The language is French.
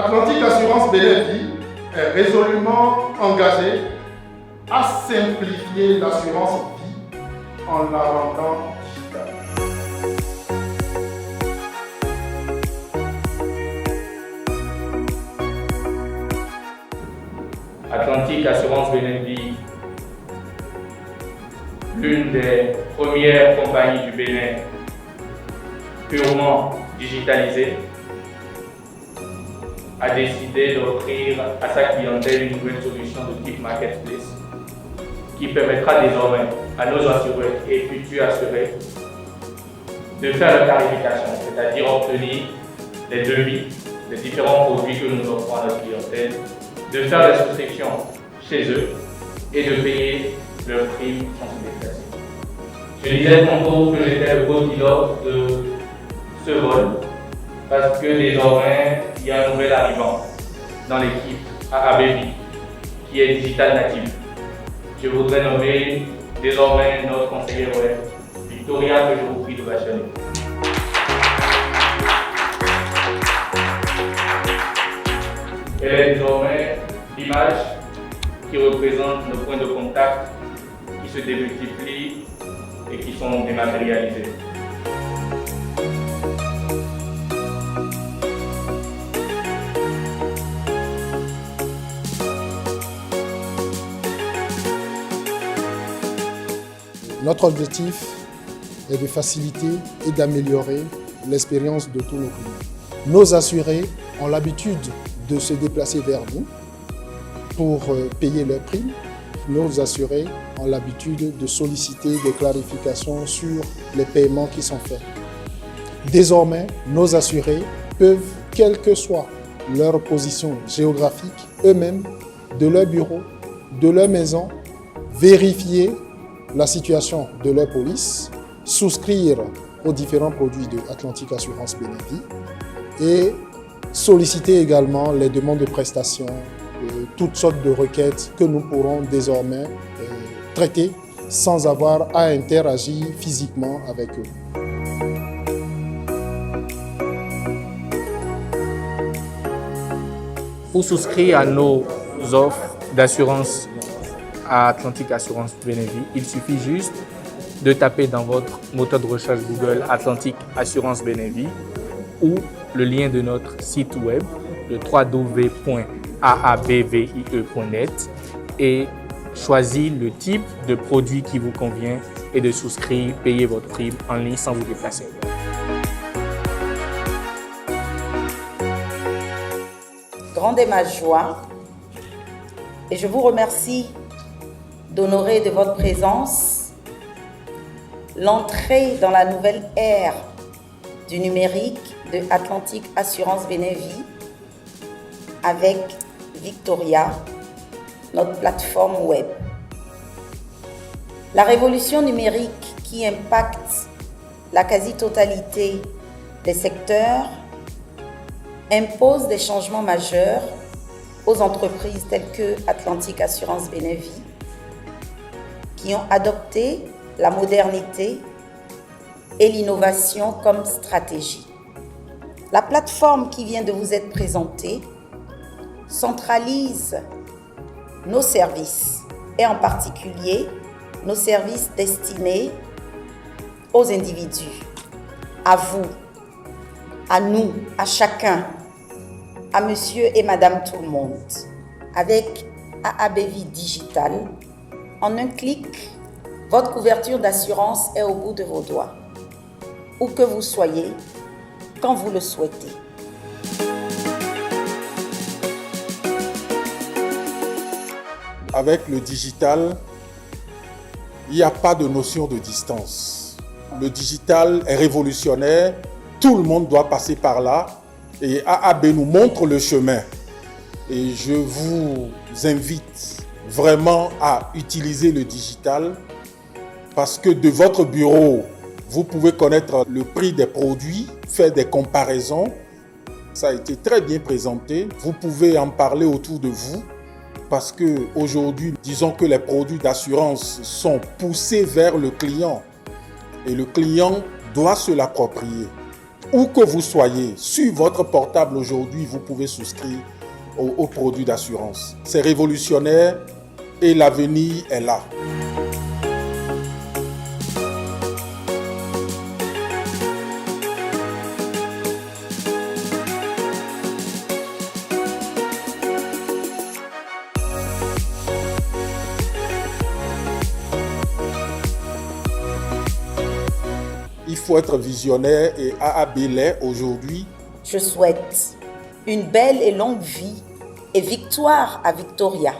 Atlantique Assurance Bénévie est résolument engagée à simplifier l'assurance vie en la rendant digitale. Atlantique Assurance Bénévie, l'une des premières compagnies du Bénin purement digitalisée, a décidé d'offrir à sa clientèle une nouvelle solution de type marketplace qui permettra désormais à nos assurés et futurs assurés de faire la clarification, c'est-à-dire obtenir les devis des différents produits que nous offrons à notre clientèle, de faire des souscriptions chez eux et de payer leurs primes sans se déplacer. Je disais tantôt que j'étais le co-pilote de ce vol parce que désormais, il y a un nouvel arrivant dans l'équipe AABV qui est digital native. Je voudrais nommer désormais notre conseillère web, Victoria, que je vous prie de bâchonner. Elle est désormais l'image qui représente nos points de contact qui se démultiplient et qui sont dématérialisés. Notre objectif est de faciliter et d'améliorer l'expérience de tous nos clients. Nos assurés ont l'habitude de se déplacer vers nous pour payer leurs primes. Nos assurés ont l'habitude de solliciter des clarifications sur les paiements qui sont faits. Désormais, nos assurés peuvent, quelle que soit leur position géographique, eux-mêmes, de leur bureau, de leur maison, vérifier la situation de leur police, souscrire aux différents produits de Atlantique Assurance Bénévie et solliciter également les demandes de prestations, toutes sortes de requêtes que nous pourrons désormais traiter sans avoir à interagir physiquement avec eux. Pour souscrire à nos offres d'assurance à Atlantique Assurance Bénévie, il suffit juste de taper dans votre moteur de recherche Google Atlantique Assurance Bénévie ou le lien de notre site web, le www.aabvie.net, et choisir le type de produit qui vous convient et de souscrire, payer votre prime en ligne sans vous déplacer. Grande est ma joie et je vous remercie d'honorer de votre présence l'entrée dans la nouvelle ère du numérique de Atlantique Assurance Bénévie avec Victoria, notre plateforme web. La révolution numérique qui impacte la quasi-totalité des secteurs impose des changements majeurs aux entreprises telles que Atlantique Assurance Bénévie qui ont adopté la modernité et l'innovation comme stratégie. La plateforme qui vient de vous être présentée centralise nos services et en particulier nos services destinés aux individus, à vous, à nous, à chacun, à monsieur et madame tout le monde. Avec AABV Digital, en un clic, votre couverture d'assurance est au bout de vos doigts, où que vous soyez, quand vous le souhaitez. Avec le digital, il n'y a pas de notion de distance. Le digital est révolutionnaire, tout le monde doit passer par là et AAB nous montre le chemin. Et je vous invite vraiment à utiliser le digital parce que de votre bureau, vous pouvez connaître le prix des produits, faire des comparaisons. Ça a été très bien présenté. Vous pouvez en parler autour de vous parce qu'aujourd'hui, disons que les produits d'assurance sont poussés vers le client et le client doit se l'approprier. Où que vous soyez, sur votre portable aujourd'hui, vous pouvez souscrire aux produits d'assurance. C'est révolutionnaire et l'avenir est là. Il faut être visionnaire et AAB l'est aujourd'hui. Je souhaite une belle et longue vie et victoire à Victoria.